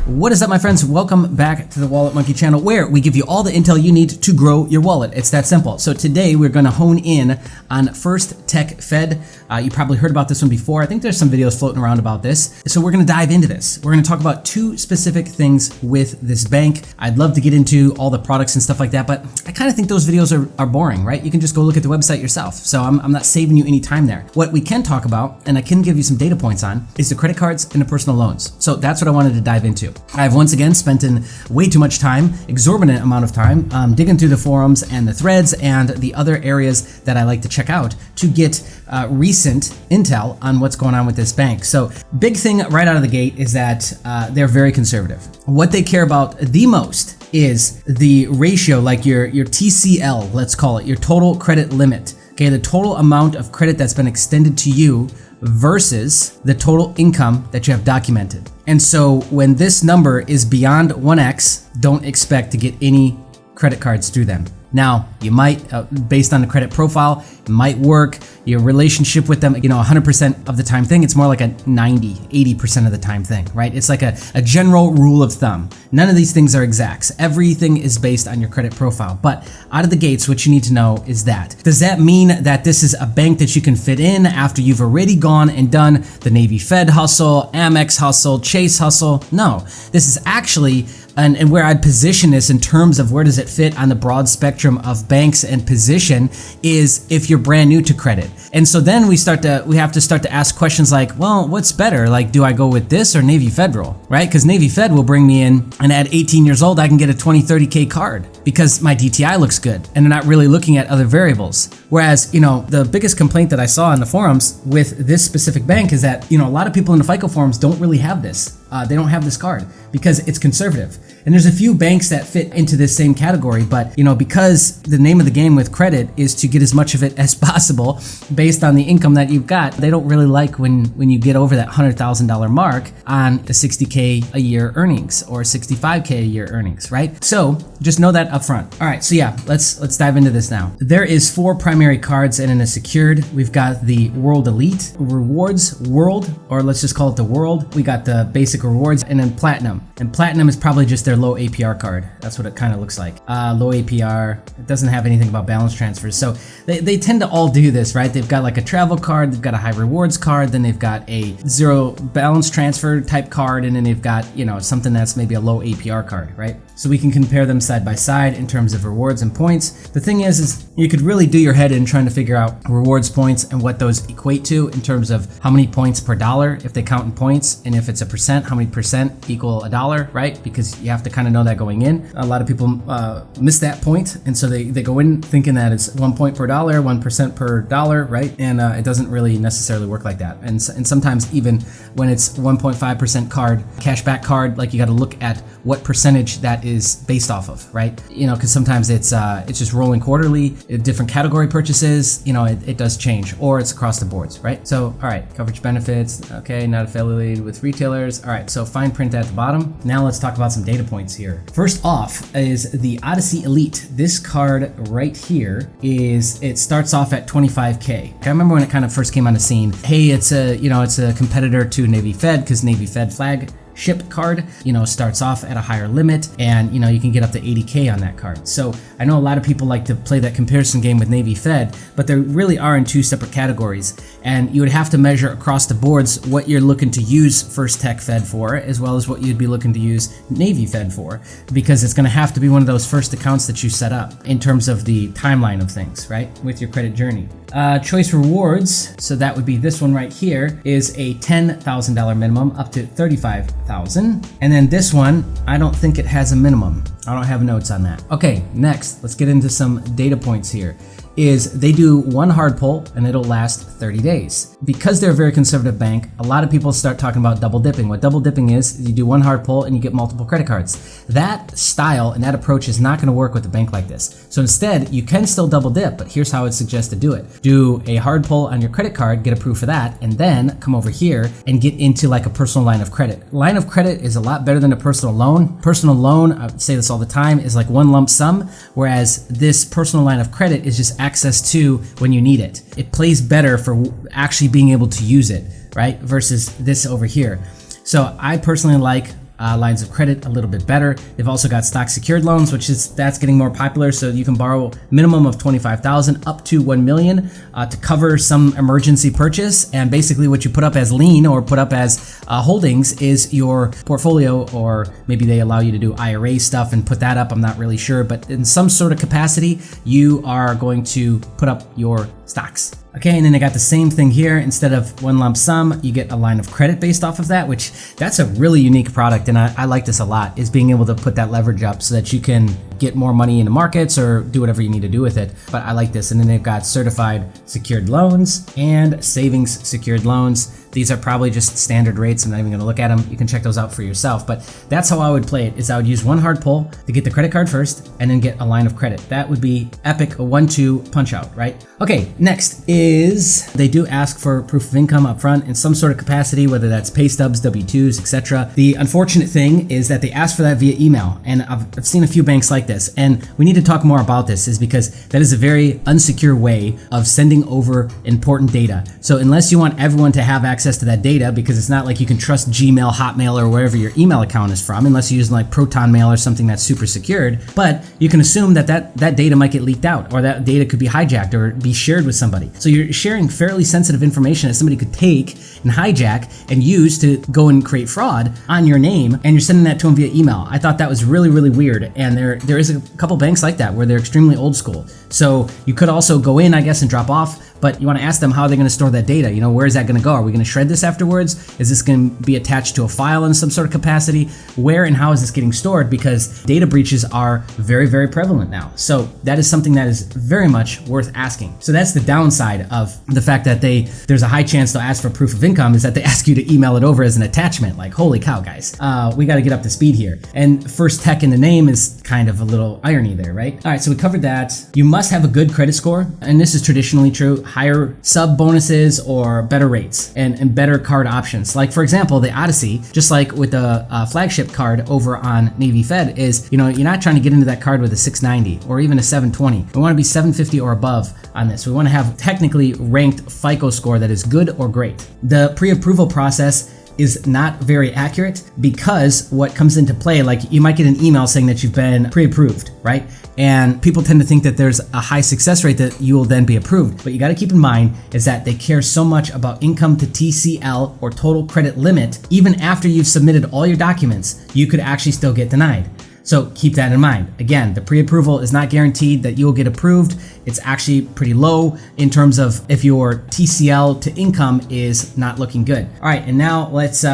What is up, my friends? Welcome back to the Wallet Monkey channel, where we give you all the intel you need to grow your wallet. It's that simple. So today we're going to hone in on First Tech Fed. You probably heard about this one before. I think there's some videos floating around about this. So we're going to dive into this. We're going to talk about two specific things with this bank. I'd love to get into all the products and stuff like that, but I kind of think those videos are boring, right? You can just go look at the website yourself. So I'm not saving you any time there. What we can talk about, and I can give you some data points on, is the credit cards and the personal loans. So that's what I wanted to dive into. I've once again spent in way too much time, exorbitant amount of time, digging through the forums and the threads and the other areas that I like to check out to get recent intel on what's going on with this bank. So big thing right out of the gate is that they're very conservative. What they care about the most is the ratio, like your TCL, let's call it, your total credit limit. Okay, the total amount of credit that's been extended to you versus the total income that you have documented. And so when this number is beyond 1x, don't expect to get any credit cards through them. Now, you might, based on the credit profile, it might work. Your relationship with them, 100% of the time thing, it's more like a 90, 80% of the time thing, right? It's like a general rule of thumb. None of these things are exacts. Everything is based on your credit profile. But out of the gates, what you need to know is that. Does that mean that this is a bank that you can fit in after you've already gone and done the Navy Fed hustle, Amex hustle, Chase hustle? No, this is actually and where I'd position this in terms of where does it fit on the broad spectrum of banks and position is if you're brand new to credit. And so then we have to start to ask questions like, well, what's better? Like, do I go with this or Navy Federal, right? Because Navy Fed will bring me in, and at 18 years old, I can get a 20, 30K card because my DTI looks good and they're not really looking at other variables. Whereas, the biggest complaint that I saw in the forums with this specific bank is that, a lot of people in the FICO forums don't really have this. They don't have this card because it's conservative. And there's a few banks that fit into this same category, but because the name of the game with credit is to get as much of it as possible based on the income that you've got, they don't really like when you get over that $100,000 mark on the 60K a year earnings or 65K a year earnings, right? So just know that up front. All right, so yeah, let's dive into this now. There is 4 primary cards and in a secured. We've got the World Elite, Rewards World, or let's just call it the World. We got the basic rewards, and then Platinum. And Platinum is probably just their low APR card. That's what it kind of looks like. Low APR. It doesn't have anything about balance transfers. So they tend to all do this, right? They've got like a travel card, they've got a high rewards card, then they've got a zero balance transfer type card, and then they've got, something that's maybe a low APR card, right? So we can compare them side by side in terms of rewards and points. The thing is you could really do your head in trying to figure out rewards points and what those equate to in terms of how many points per dollar if they count in points, and if it's a percent, how many percent equal a dollar, right? Because you have to kind of know that going in. A lot of people miss that point, and so they go in thinking that it's 1 point per dollar, 1% per dollar, right? And it doesn't really necessarily work like that. And sometimes even when it's 1.5% card, cashback card, like you got to look at what percentage that is based off of, right? Because sometimes it's just rolling quarterly, different category purchases, it does change, or it's across the boards, right? So, all right, coverage benefits, okay, not affiliated with retailers. All right, so fine print at the bottom. Now let's talk about some data points here. First off is the Odyssey Elite. This card right here it starts off at 25K. I remember when it kind of first came on the scene, hey, it's a competitor to Navy Fed because Navy Fed flag ship card, starts off at a higher limit, and you can get up to 80K on that card. So I know a lot of people like to play that comparison game with Navy Fed, but they really are in two separate categories, and you would have to measure across the boards what you're looking to use First Tech Fed for, as well as what you'd be looking to use Navy Fed for, because it's going to have to be one of those first accounts that you set up in terms of the timeline of things, right, with your credit journey. Choice rewards, so that would be this one right here, is a $10,000 minimum up to $35,000. And then this one, I don't think it has a minimum. I don't have notes on that. Okay, next, let's get into some data points here. Is they do one hard pull and it'll last 30 days. Because they're a very conservative bank, a lot of people start talking about double dipping. What double dipping is, you do one hard pull and you get multiple credit cards. That style and that approach is not going to work with a bank like this. So instead, you can still double dip, but here's how I'd suggest to do it. Do a hard pull on your credit card, get approved for that, and then come over here and get into like a personal line of credit. Line of credit is a lot better than a personal loan. Personal loan, I would say this all the time, is like one lump sum, whereas this personal line of credit is just access to when you need it. It plays better for actually being able to use it, right? Versus this over here. So I personally like lines of credit a little bit better. They've also got stock secured loans, that's getting more popular. So you can borrow minimum of 25,000 up to 1 million to cover some emergency purchase. And basically what you put up as lien or put up as holdings is your portfolio, or maybe they allow you to do IRA stuff and put that up. I'm not really sure, but in some sort of capacity, you are going to put up your stocks. Okay, and then they got the same thing here. Instead of one lump sum, you get a line of credit based off of that, which that's a really unique product. And I like this a lot, is being able to put that leverage up so that you can get more money into markets or do whatever you need to do with it. But I like this. And then they've got certified secured loans and savings secured loans. These are probably just standard rates. I'm not even gonna look at them. You can check those out for yourself. But that's how I would play it, is I would use one hard pull to get the credit card first and then get a line of credit. That would be epic, a 1-2 punch out, right? Okay, next is they do ask for proof of income up front in some sort of capacity, whether that's pay stubs, W-2s, etc. The unfortunate thing is that they ask for that via email. And I've seen a few banks like this. And we need to talk more about this, is because that is a very unsecure way of sending over important data. So unless you want everyone to have access to that data, because it's not like you can trust Gmail, Hotmail, or wherever your email account is from, unless you're using like Proton Mail or something that's super secured. But you can assume that data might get leaked out, or that data could be hijacked or be shared with somebody. So you're sharing fairly sensitive information that somebody could take and hijack and use to go and create fraud on your name, and you're sending that to them via email. I thought that was really, really weird. And there is a couple banks like that where they're extremely old school. So you could also go in, I guess, and drop off, but you want to ask them how they're going to store that data. You know, where is that going to go? Are we going to shred this afterwards? Is this going to be attached to a file in some sort of capacity? Where and how is this getting stored? Because data breaches are very, very prevalent now. So that is something that is very much worth asking. So that's the downside of the fact that there's a high chance they'll ask for proof of income, is that they ask you to email it over as an attachment. Like, holy cow, guys, we got to get up to speed here. And first tech in the name is kind of a little irony there, right? All right, so we covered that. You must have a good credit score, and this is traditionally true. Higher sub bonuses or better rates and better card options. Like, for example, the Odyssey, just like with the flagship card over on Navy Fed, is, you know, you're not trying to get into that card with a 690 or even a 720. We want to be 750 or above on this. We want to have technically ranked FICO score that is good or great. The pre-approval process is not very accurate, because what comes into play, like you might get an email saying that you've been pre-approved, right? And people tend to think that there's a high success rate that you will then be approved. But you got to keep in mind is that they care so much about income to TCL or total credit limit. Even after you've submitted all your documents, you could actually still get denied. So keep that in mind. Again, the pre-approval is not guaranteed that you will get approved. It's actually pretty low in terms of if your TCL to income is not looking good. All right, and now let's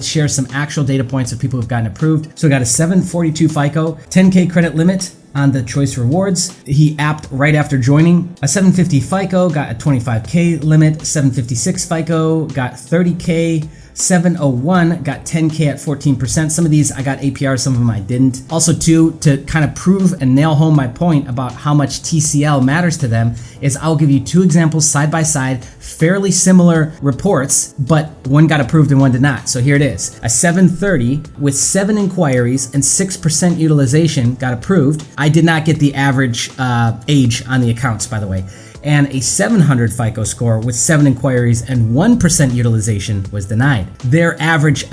share some actual data points of people who've gotten approved. So we got a 742 FICO, 10K credit limit on the choice rewards. He apped right after joining. A 750 FICO got a 25K limit. 756 FICO got 30K. 701 got 10K at 14%. Some of these I got APR, some of them I didn't. Also too, to kind of prove and nail home my point about how much TCL matters to them, is I'll give you two examples side by side, fairly similar reports, but one got approved and one did not. So here it is. A 730 with 7 inquiries and 6% utilization got approved. I did not get the average age on the accounts, by the way. And a 700 FICO score with 7 inquiries and 1% utilization was denied. Their average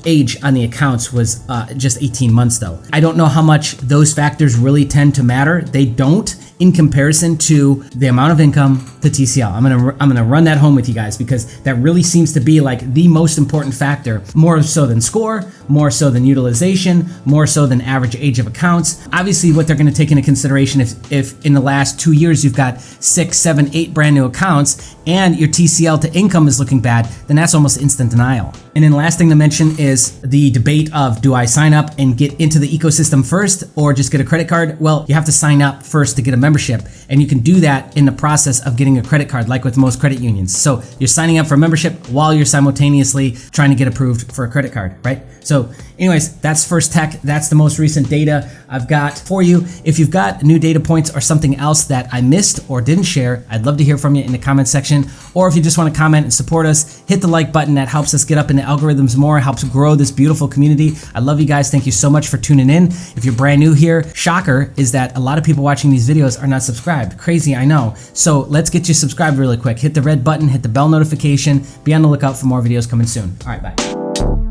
age on the accounts was just 18 months though. I don't know how much those factors really tend to matter. They don't, in comparison to the amount of income to TCL. I'm gonna run that home with you guys, because that really seems to be like the most important factor, more so than score, more so than utilization, more so than average age of accounts. Obviously, what they're gonna take into consideration, if in the last 2 years you've got 6, 7, 8 brand new accounts and your TCL to income is looking bad, then that's almost instant denial. And then the last thing to mention is the debate of, do I sign up and get into the ecosystem first or just get a credit card? Well, you have to sign up first to get a membership, and you can do that in the process of getting a credit card, like with most credit unions. So you're signing up for a membership while you're simultaneously trying to get approved for a credit card, right? So anyways, that's First Tech. That's the most recent data I've got for you. If you've got new data points or something else that I missed or didn't share, I'd love to hear from you in the comment section. Or if you just want to comment and support us, hit the like button. That helps us get up in the algorithms more, helps grow this beautiful community. I love you guys. Thank you so much for tuning in. If you're brand new here, shocker is that a lot of people watching these videos are not subscribed. Crazy, I know. So let's get you subscribed really quick. Hit the red button, hit the bell notification. Be on the lookout for more videos coming soon. All right, bye.